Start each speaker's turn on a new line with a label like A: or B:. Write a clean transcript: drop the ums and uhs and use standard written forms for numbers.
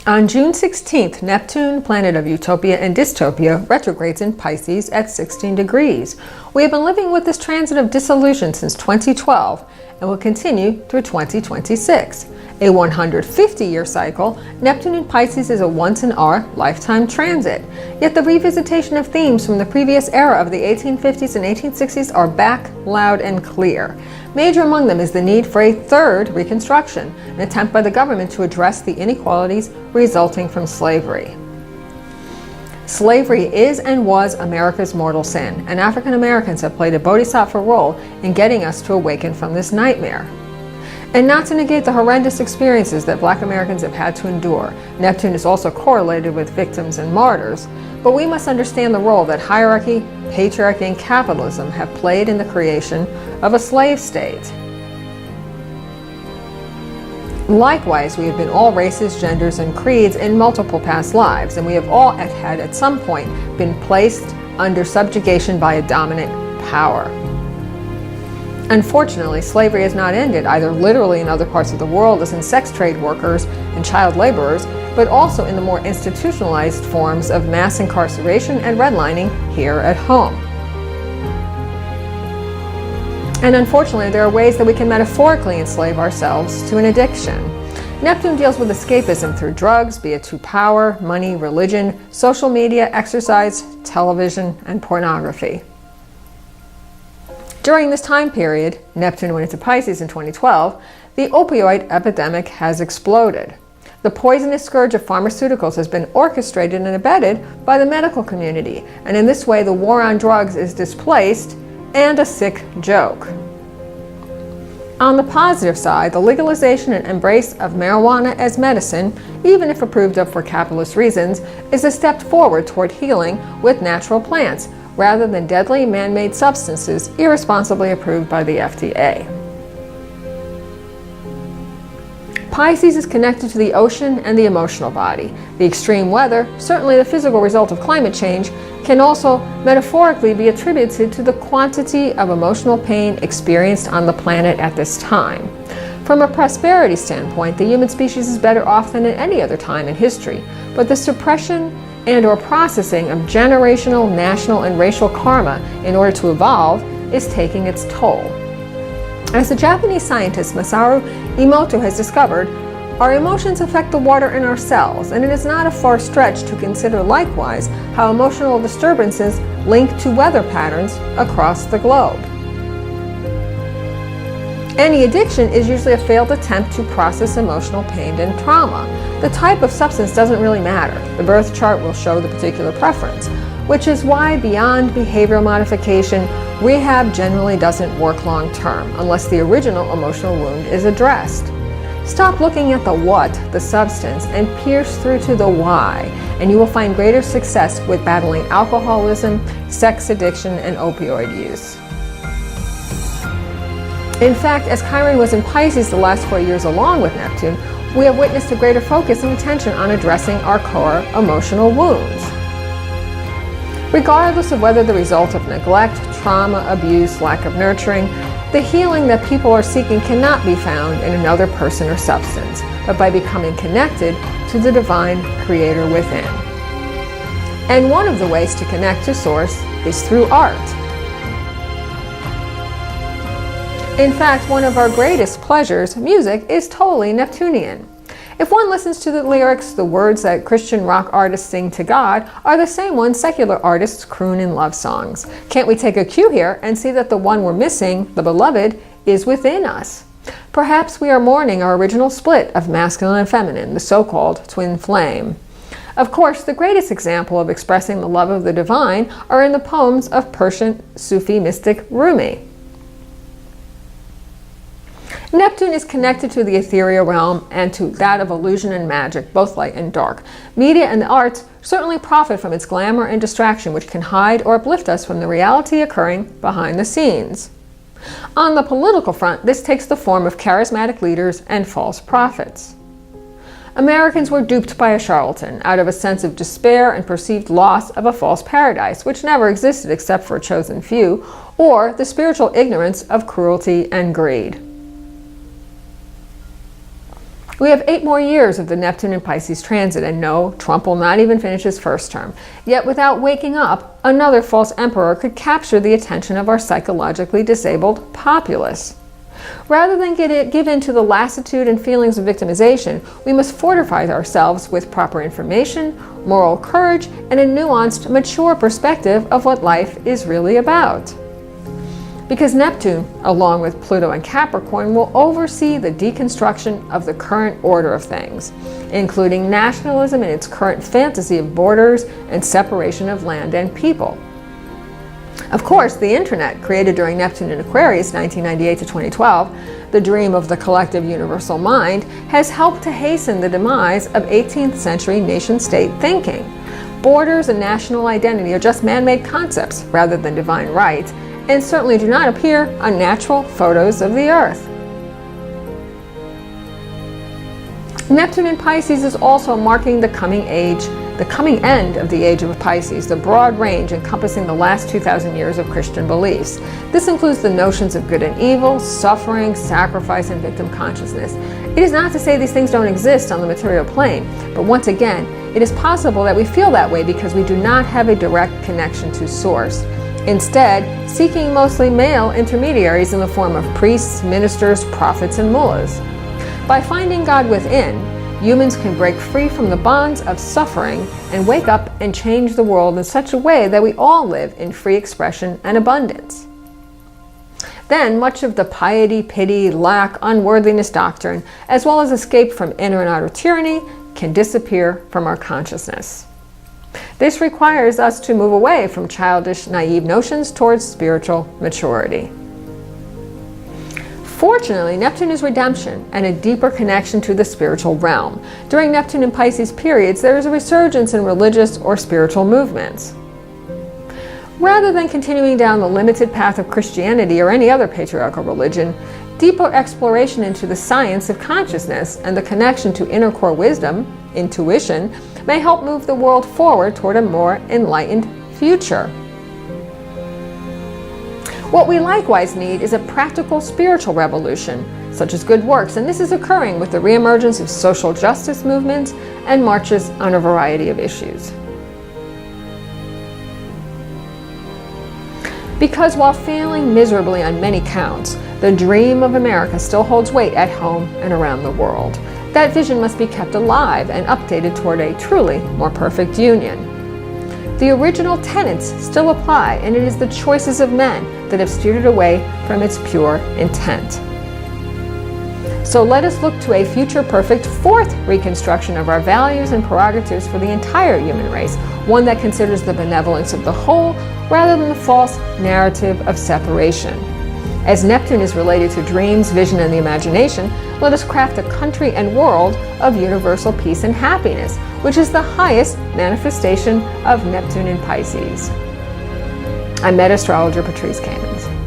A: On June 16th, Neptune, planet of utopia and dystopia, retrogrades in Pisces at 16 degrees. We have been living with this transit of dissolution since 2012 and will continue through 2026. A 150-year cycle, Neptune in Pisces is a once-in-our-lifetime transit. Yet the revisitation of themes from the previous era of the 1850s and 1860s are back loud and clear. Major among them is the need for a third Reconstruction, an attempt by the government to address the inequalities resulting from slavery. Slavery is and was America's mortal sin, and African Americans have played a bodhisattva role in getting us to awaken from this nightmare. And not to negate the horrendous experiences that Black Americans have had to endure, Neptune is also correlated with victims and martyrs, but we must understand the role that hierarchy, patriarchy, and capitalism have played in the creation of a slave state. Likewise, we have been all races, genders, and creeds in multiple past lives, and we have all had at some point been placed under subjugation by a dominant power. Unfortunately, slavery has not ended, either literally in other parts of the world as in sex trade workers and child laborers, but also in the more institutionalized forms of mass incarceration and redlining here at home. And unfortunately, there are ways that we can metaphorically enslave ourselves to an addiction. Neptune deals with escapism through drugs, be it through power, money, religion, social media, exercise, television, and pornography. During this time period, Neptune went into Pisces in 2012, the opioid epidemic has exploded. The poisonous scourge of pharmaceuticals has been orchestrated and abetted by the medical community, and in this way the war on drugs is displaced and a sick joke. On the positive side, the legalization and embrace of marijuana as medicine, even if approved of for capitalist reasons, is a step forward toward healing with natural plants, rather than deadly man-made substances irresponsibly approved by the FDA. Pisces is connected to the ocean and the emotional body. The extreme weather, certainly the physical result of climate change, can also metaphorically be attributed to the quantity of emotional pain experienced on the planet at this time. From a prosperity standpoint, the human species is better off than at any other time in history, but the suppression and/or processing of generational, national, and racial karma in order to evolve is taking its toll. As the Japanese scientist Masaru Emoto has discovered, our emotions affect the water in our cells, and it is not a far stretch to consider likewise how emotional disturbances link to weather patterns across the globe. Any addiction is usually a failed attempt to process emotional pain and trauma. The type of substance doesn't really matter. The birth chart will show the particular preference, which is why beyond behavioral modification, rehab generally doesn't work long term unless the original emotional wound is addressed. Stop looking at the what, the substance, and pierce through to the why, and you will find greater success with battling alcoholism, sex addiction, and opioid use. In fact, as Chiron was in Pisces the last 4 years along with Neptune, we have witnessed a greater focus and attention on addressing our core emotional wounds. Regardless of whether the result of neglect, trauma, abuse, lack of nurturing, the healing that people are seeking cannot be found in another person or substance, but by becoming connected to the divine creator within. And one of the ways to connect to Source is through art. In fact, one of our greatest pleasures, music, is totally Neptunian. If one listens to the lyrics, the words that Christian rock artists sing to God are the same ones secular artists croon in love songs. Can't we take a cue here and see that the one we're missing, the beloved, is within us? Perhaps we are mourning our original split of masculine and feminine, the so-called twin flame. Of course, the greatest example of expressing the love of the divine are in the poems of Persian Sufi mystic Rumi. Neptune is connected to the ethereal realm and to that of illusion and magic, both light and dark. Media and the arts certainly profit from its glamour and distraction, which can hide or uplift us from the reality occurring behind the scenes. On the political front, this takes the form of charismatic leaders and false prophets. Americans were duped by a charlatan out of a sense of despair and perceived loss of a false paradise, which never existed except for a chosen few, or the spiritual ignorance of cruelty and greed. We have 8 more years of the Neptune and Pisces transit, and no, Trump will not even finish his first term. Yet without waking up, another false emperor could capture the attention of our psychologically disabled populace. Rather than give in to the lassitude and feelings of victimization, we must fortify ourselves with proper information, moral courage, and a nuanced, mature perspective of what life is really about. Because Neptune, along with Pluto and Capricorn, will oversee the deconstruction of the current order of things, including nationalism and its current fantasy of borders and separation of land and people. Of course, the internet, created during Neptune in Aquarius 1998 to 2012, the dream of the collective universal mind, has helped to hasten the demise of 18th century nation-state thinking. Borders and national identity are just man-made concepts rather than divine right, and certainly do not appear on natural photos of the Earth. Neptune in Pisces is also marking the coming end of the age of Pisces, the broad range encompassing the last 2,000 years of Christian beliefs. This includes the notions of good and evil, suffering, sacrifice, and victim consciousness. It is not to say these things don't exist on the material plane, but once again, it is possible that we feel that way because we do not have a direct connection to Source. Instead, seeking mostly male intermediaries in the form of priests, ministers, prophets, and mullahs. By finding God within, humans can break free from the bonds of suffering and wake up and change the world in such a way that we all live in free expression and abundance. Then much of the piety, pity, lack, unworthiness doctrine, as well as escape from inner and outer tyranny, can disappear from our consciousness. This requires us to move away from childish, naive notions towards spiritual maturity. Fortunately, Neptune is redemption and a deeper connection to the spiritual realm. During Neptune and Pisces periods, there is a resurgence in religious or spiritual movements. Rather than continuing down the limited path of Christianity or any other patriarchal religion, deeper exploration into the science of consciousness and the connection to inner core wisdom, intuition, may help move the world forward toward a more enlightened future. What we likewise need is a practical spiritual revolution, such as good works, and this is occurring with the reemergence of social justice movements and marches on a variety of issues. Because while failing miserably on many counts, the dream of America still holds weight at home and around the world. That vision must be kept alive and updated toward a truly more perfect union. The original tenets still apply, and it is the choices of men that have steered it away from its pure intent. So let us look to a future perfect fourth reconstruction of our values and prerogatives for the entire human race, one that considers the benevolence of the whole rather than the false narrative of separation. As Neptune is related to dreams, vision, and the imagination, let us craft a country and world of universal peace and happiness, which is the highest manifestation of Neptune in Pisces. I'm Med Astrologer Patrice Kamens.